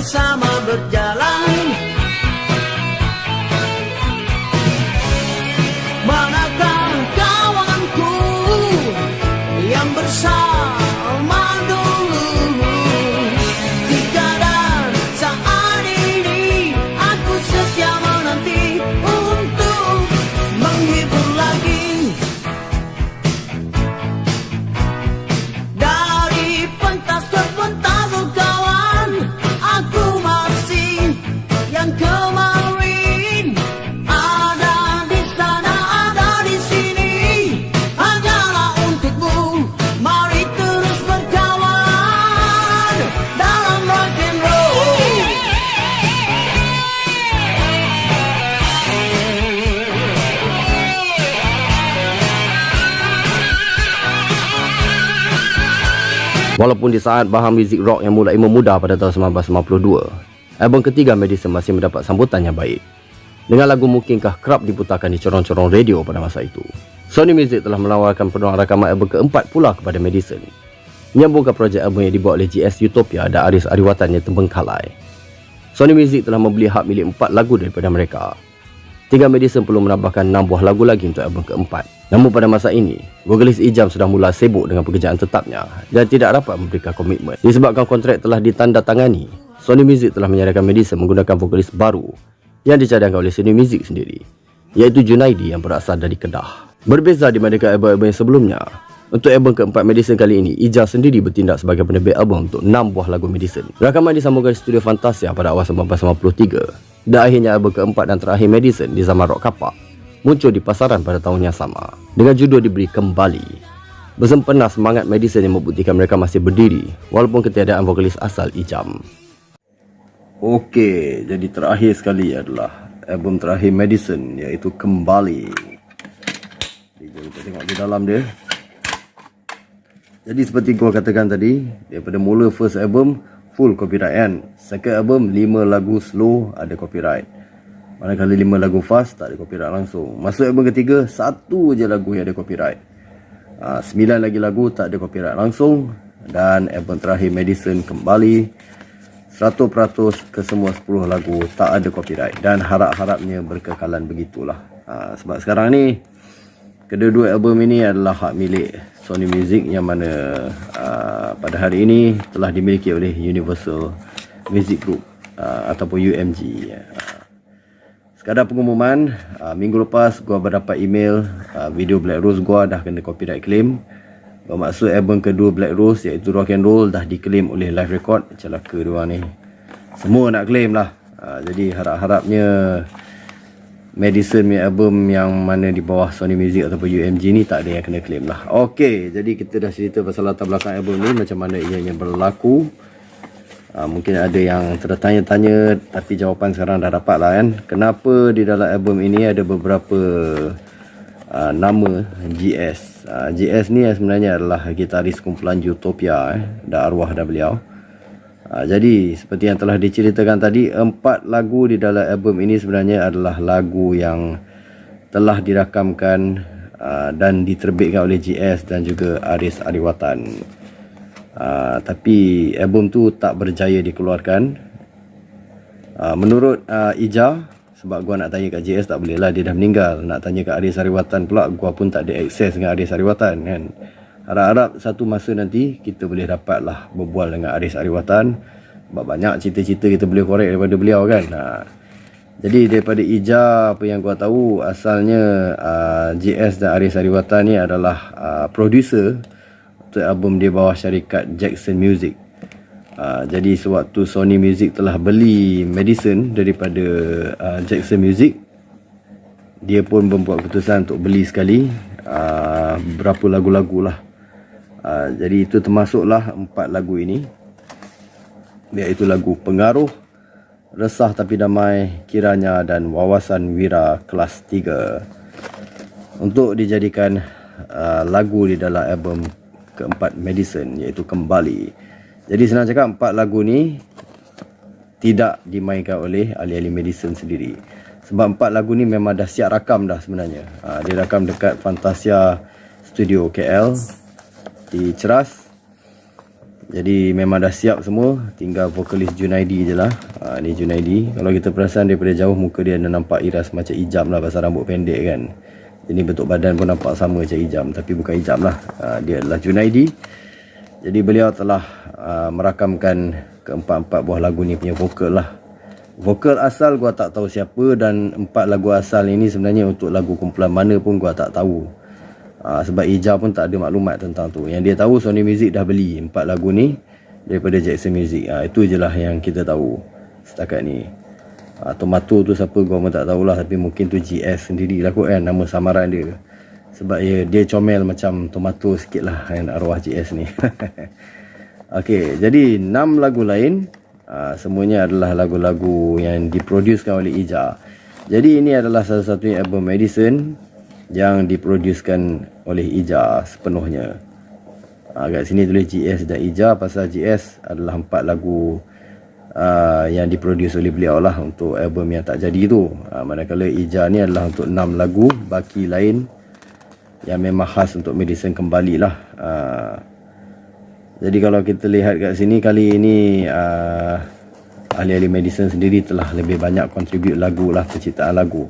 B: bersama berjalan. Manakah kawanku yang bersama dulu? Jika dan saat ini aku setia menanti untuk menghibur lagi. Dari pentas ke pentas, oh kawan, aku masih yang kemarin. Ada di sana, ada di sini, hanyalah untukmu. Mari terus berkawan dalam rock and roll.
A: Walaupun di saat bahan muzik rock yang mulai memudar pada tahun 1992, album ketiga Madison masih mendapat sambutan yang baik. Dengan lagu Mungkinkah kerap diputarkan di corong-corong radio pada masa itu. Sony Music telah menawarkan peluang rakaman album keempat pula kepada Madison, menyambungkan projek album yang dibuat oleh GS Utopia dan Aris Ariwatan yang terbengkalai. Sony Music telah membeli hak milik 4 lagu daripada mereka. Tinggal Madison perlu menambahkan 6 buah lagu lagi untuk album keempat. Namun pada masa ini, vokalis Ijam sudah mula sibuk dengan pekerjaan tetapnya dan tidak dapat memberikan komitmen. Disebabkan kontrak telah ditandatangani, Sony Music telah menyarankan Madison menggunakan vokalis baru yang dicadangkan oleh Sony Music sendiri, iaitu Junaidi yang berasal dari Kedah. Berbeza dibandingkan album-album yang sebelumnya, untuk album keempat Madison kali ini, Ijam sendiri bertindak sebagai penerbit album untuk 6 buah lagu Madison. Rakaman disambungkan di studio Fantasia pada awal 1993. Dan akhirnya album keempat dan terakhir Madison di zaman rock kapak muncul di pasaran pada tahun yang sama dengan judul diberi Kembali. Bersempena semangat Madison yang membuktikan mereka masih berdiri walaupun ketiadaan vokalis asal Ijam. Okey, jadi terakhir sekali adalah album terakhir Madison, iaitu Kembali. Jadi kita tengok di dalam dia. Jadi seperti gua katakan tadi, daripada mula first album full copyright kan. Second album 5 lagu slow ada copyright. Manakala 5 lagu fast tak ada copyright langsung. Masuk album ketiga 1 je lagu yang ada copyright. 9 lagi lagu tak ada copyright langsung. Dan album terakhir Madison Kembali 100% ke semua 10 lagu tak ada copyright. Dan harap-harapnya berkekalan begitulah. Sebab sekarang ni kedua-dua album ini adalah hak milik Sony Music yang mana pada hari ini telah dimiliki oleh Universal Music Group ataupun UMG. Sekadar pengumuman, minggu lepas gua berdapat email video Black Rose gua dah kena copyright claim. Bermaksud album kedua Black Rose iaitu Rock and Roll dah diklaim oleh Live Record. Celaka diorang ni, semua nak claim lah. Jadi harap-harapnya Madison punya album yang mana di bawah Sony Music ataupun UMG ni tak ada yang kena claim lah. Okey, jadi kita dah cerita pasal latar belakang album ni, macam mana ianya berlaku. Mungkin ada yang tertanya-tanya, tapi jawapan sekarang dah dapat lah kan. Kenapa di dalam album ini ada beberapa nama GS. GS ni sebenarnya adalah gitaris kumpulan Utopia, dah arwah dah beliau. Jadi seperti yang telah diceritakan tadi, 4 lagu di dalam album ini sebenarnya adalah lagu yang telah dirakamkan dan diterbitkan oleh GS dan juga Aris Ariwatan. Tapi album tu tak berjaya dikeluarkan. Menurut Ija, sebab gua nak tanya kat GS tak boleh lah, dia dah meninggal. Nak tanya kat Aris Ariwatan pula, gua pun tak ada akses dengan Aris Ariwatan kan. Harap-harap satu masa nanti kita boleh dapat lah berbual dengan Aris Ariwatan. Sebab banyak cerita-cerita kita boleh korek daripada beliau kan. Jadi daripada Ija, apa yang gua tahu, asalnya JS dan Aris Ariwatan ni adalah producer untuk album di bawah syarikat Jackson Music. Jadi sewaktu Sony Music telah beli Madison daripada Jackson Music, dia pun membuat keputusan untuk beli sekali berapa lagu-lagu lah. Jadi itu termasuklah 4 lagu ini, iaitu lagu Pengaruh, Resah Tapi Damai, Kiranya dan Wawasan Wira Kelas 3 untuk dijadikan lagu di dalam album keempat Madison, iaitu Kembali. Jadi senang cakap, 4 lagu ni tidak dimainkan oleh ahli-ahli Madison sendiri. Sebab 4 lagu ni memang dah siap rakam dah sebenarnya. Dia rakam dekat Fantasia Studio KL di Ceras. Jadi memang dah siap semua, tinggal vokalis Junaidi je lah. Ni Junaidi. Kalau kita perasan daripada jauh muka dia ada nampak iras macam Ijam lah pasal rambut pendek kan. Jadi bentuk badan pun nampak sama macam Ijam, tapi bukan Ijam lah. Dia adalah Junaidi. Jadi beliau telah merakamkan keempat-empat buah lagu ni punya vokal lah. Vokal asal gua tak tahu siapa, dan 4 lagu asal ini sebenarnya untuk lagu kumpulan mana pun gua tak tahu. Sebab Ija pun tak ada maklumat tentang tu. Yang dia tahu Sony Music dah beli 4 lagu ni daripada Jackson Music. Itu je lah yang kita tahu setakat ni. Tomato tu siapa gua pun tak tahulah, tapi mungkin tu GS sendiri lah kot kan, nama samaran dia. Sebab dia comel macam Tomato sikit lah kan, arwah GS ni. Okey, jadi 6 lagu lain semuanya adalah lagu-lagu yang diproducekan oleh Ija. Jadi ini adalah salah satunya album Medicine yang diproducekan oleh Ija sepenuhnya. Kat sini tulis GS dan Ija, pasal GS adalah 4 lagu yang diproduce oleh beliau lah untuk album yang tak jadi tu. Manakala Ija ni adalah untuk 6 lagu baki lain yang memang khas untuk Medicine kembali lah. Jadi kalau kita lihat kat sini, kali ini ahli-ahli Medicine sendiri telah lebih banyak contribute lagu lah, penciptaan lagu.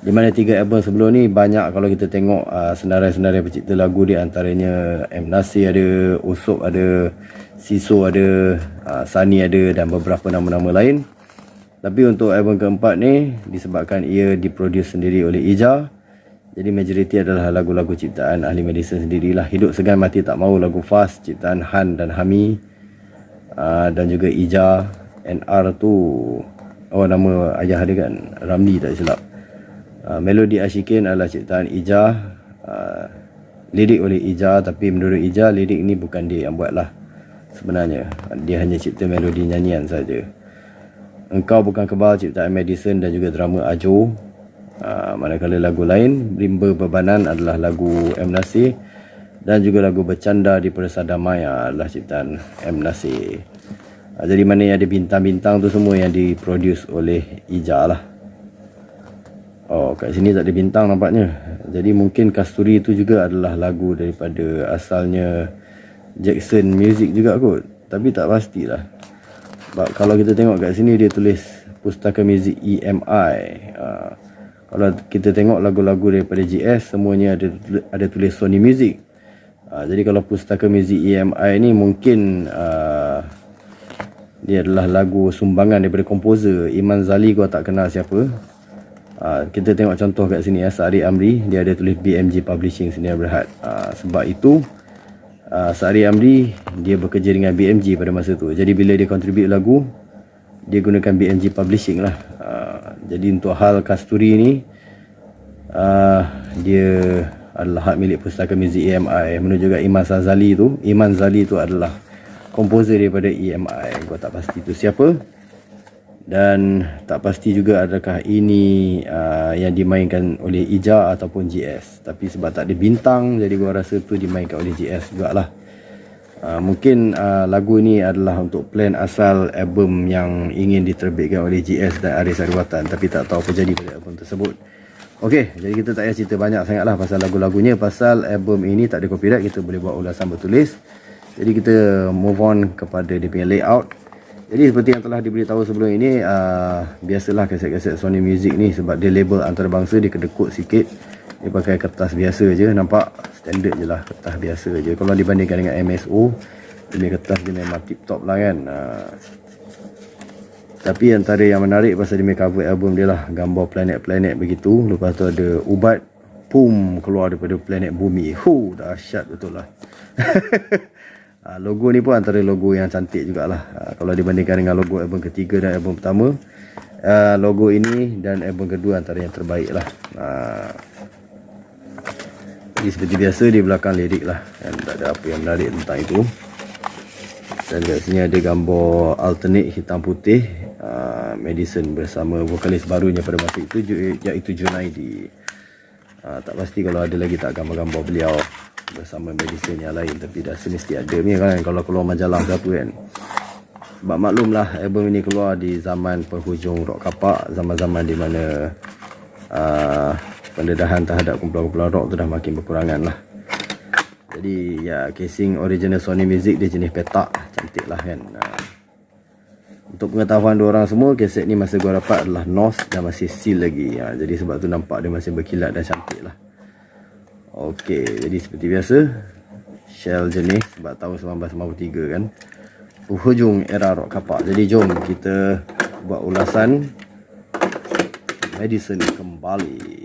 A: Di mana 3 album sebelum ni banyak, kalau kita tengok senarai-senarai pencipta lagu dia, antaranya M. Nasir ada, Usop ada, Siso ada, Sani ada, dan beberapa nama-nama lain. Tapi untuk album keempat ni, disebabkan ia diproduce sendiri oleh Ija, jadi majoriti adalah lagu-lagu ciptaan ahli Medicine sendirilah. Hidup Segan Mati Tak Mau, lagu Fast ciptaan Han dan Hami, dan juga Ija. NR tu nama ayah dia kan, Ramli tak silap. Melodi Asyikin adalah ciptaan Ija, lirik oleh Ija, tapi menurut Ija lirik ni bukan dia yang buat lah sebenarnya. Dia hanya cipta melodi nyanyian saja. Engkau Bukan Kebal ciptaan Medicine dan juga drama Ajo. Manakala lagu lain, Rimba Bebanan adalah lagu M. Nasir, dan juga lagu Bercanda di Persada Maya adalah ciptaan M. Nasir. Jadi mana yang ada bintang-bintang tu semua yang diproduce oleh Ija lah. Kat sini tak ada bintang nampaknya. Jadi mungkin Kasturi itu juga adalah lagu daripada asalnya Jackson Music juga kot, tapi tak pastilah. Sebab kalau kita tengok kat sini dia tulis Pustaka Music EMI. Kalau kita tengok lagu-lagu daripada GS, semuanya ada tulis Sony Music. Jadi kalau Pustaka Music EMI ni mungkin dia adalah lagu sumbangan daripada komposer Iman Zali. Gua tak kenal siapa. Kita tengok contoh kat sini, Sa'ari Amri, dia ada tulis BMG Publishing Sdn Bhd. Sebab itu Sa'ari Amri dia bekerja dengan BMG pada masa tu. Jadi bila dia contribute lagu, dia gunakan BMG Publishing lah. Jadi untuk hal Kasturi ni, dia adalah hak milik Pustaka Music EMI. Menurut juga Iman Zali tu adalah komposer daripada EMI. Gua tak pasti tu siapa, dan tak pasti juga adakah ini yang dimainkan oleh Ija ataupun GS. Tapi sebab tak ada bintang, jadi gua rasa tu dimainkan oleh GS jugalah. Mungkin lagu ni adalah untuk plan asal album yang ingin diterbitkan oleh GS dan Aris Ariwatan, tapi tak tahu apa jadi pada album tersebut. Okey, jadi kita tak payah cerita banyak sangat lah pasal lagu-lagunya. Pasal album ini tak ada copyright, kita boleh buat ulasan bertulis. Jadi kita move on kepada dia punya layout. Jadi seperti yang telah diberitahu sebelum ini, biasalah kaset-kaset Sony Music ni, sebab dia label antarabangsa, dia kedekut sikit. Dia pakai kertas biasa je, nampak standard je lah, kertas biasa je. Kalau dibandingkan dengan MSO, dia kertas dia memang tip top lah kan. Tapi antara yang menarik pasal dia cover album dia lah, gambar planet-planet begitu. Lepas tu ada ubat, pum, keluar daripada planet bumi. Dahsyat betul lah. Logo ni pun antara logo yang cantik jugalah. Kalau dibandingkan dengan logo album ketiga dan album pertama, logo ini dan album kedua antara yang terbaik lah. Jadi seperti biasa di belakang lirik lah, dan tak ada apa yang menarik tentang itu. Dan kat sini ada gambar alternate hitam putih, Medicine bersama vokalis barunya pada masa itu, iaitu Junaidi. Tak pasti kalau ada lagi tak gambar-gambar beliau bersama Medicine yang lain, tapi dah semesti ada ni kan, kalau keluar majalah ke apa kan. Sebab maklumlah album ini keluar di zaman penghujung rock kapak, zaman-zaman di mana pendedahan terhadap kumpulan-kumpulan rock tu dah makin berkurangan lah. Jadi ya, casing original Sony Music dia jenis petak. Cantik lah kan. Untuk pengetahuan diorang semua, kaset ni masa gua dapat adalah NOS dan masih seal lagi. Jadi sebab tu nampak dia masih berkilat dan cantik lah. Okey, jadi seperti biasa, Shell jenis sebab tahun 1993 kan, penghujung era rock kapak. Jadi jom kita buat ulasan Madison kembali.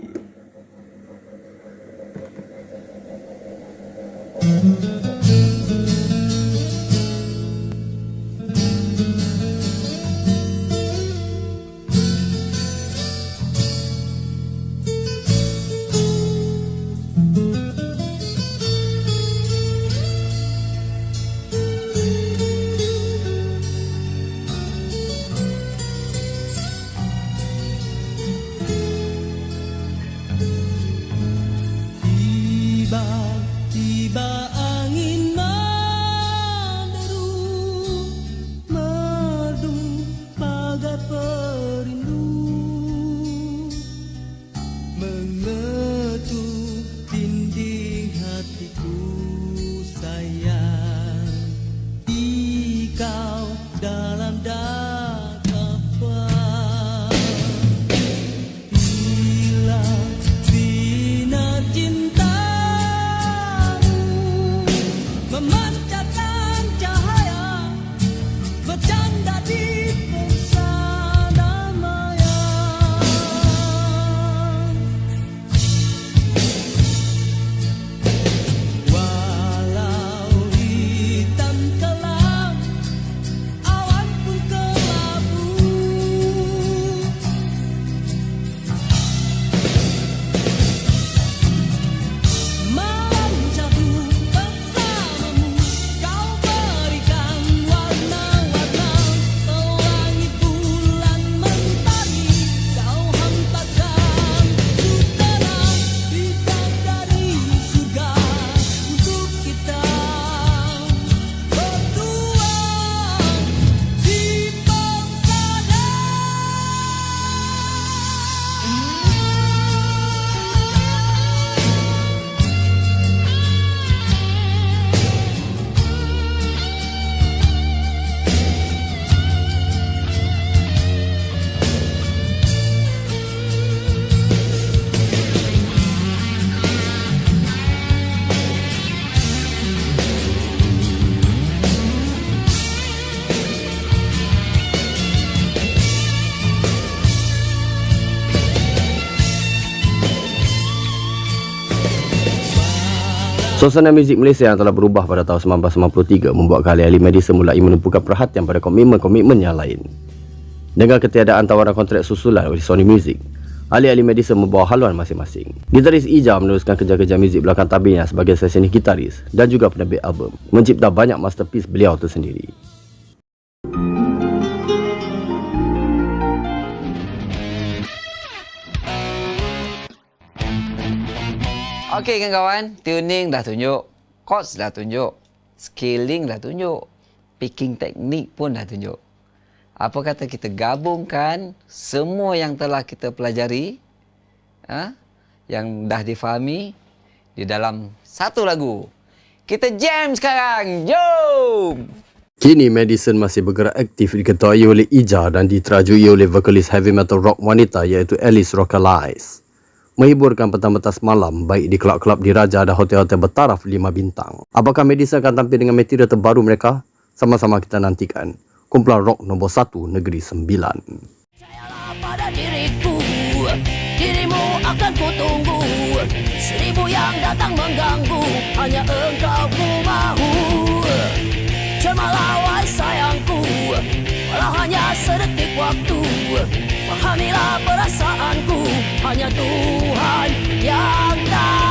B: Tiba-tiba angin menderu, merdu bagai perindu, mengetuk dinding hatiku sayang. Kau dalam dakapan, bila sinar cinta memancarkan cahaya, bercanda di pesona maya. Walau hitam kelam, awan pun kelabu, malam jatuh bersamamu, kau berikan warna-warna, pelangi bulan mentari, kau hantarkan sutera bidadari surga untuk kita berdua di pesona.
A: Suasana muzik Malaysia yang telah berubah pada tahun 1993 membuatkan ahli-ahli Madison mulai menumpukan perhatian pada komitmen-komitmen yang lain. Dengan ketiadaan tawaran kontrak susulan oleh Sony Music, ahli-ahli Madison membawa haluan masing-masing. Gitaris Ija meneruskan kerja-kerja muzik belakang tabirnya sebagai sesionis gitaris dan juga penerbit album, mencipta banyak masterpiece beliau tersendiri.
C: Okey kawan-kawan, tuning dah tunjuk, chords dah tunjuk, scaling dah tunjuk, picking teknik pun dah tunjuk. Apa kata kita gabungkan semua yang telah kita pelajari, yang dah difahami di dalam satu lagu. Kita jam sekarang, jom!
A: Kini Madison masih bergerak aktif diketuai oleh Ija dan diterajui oleh vokalis heavy metal rock wanita iaitu Alice Rockalise. Menghiburkan petang-petang malam baik di kelab-kelab diraja dan hotel-hotel bertaraf 5 bintang. Apakah Madison akan tampil dengan material terbaru mereka? Sama-sama kita nantikan. Kumpulan rock nombor 1 Negeri Sembilan.
B: Percayalah pada diriku, dirimu akan kutunggu. 1000 yang datang mengganggu, hanya engkau ku mahu. Cermalah wahai sayangku, walau hanya sedetik waktu. Pahamilah perasaanku, hanya Tuhan yang tahu.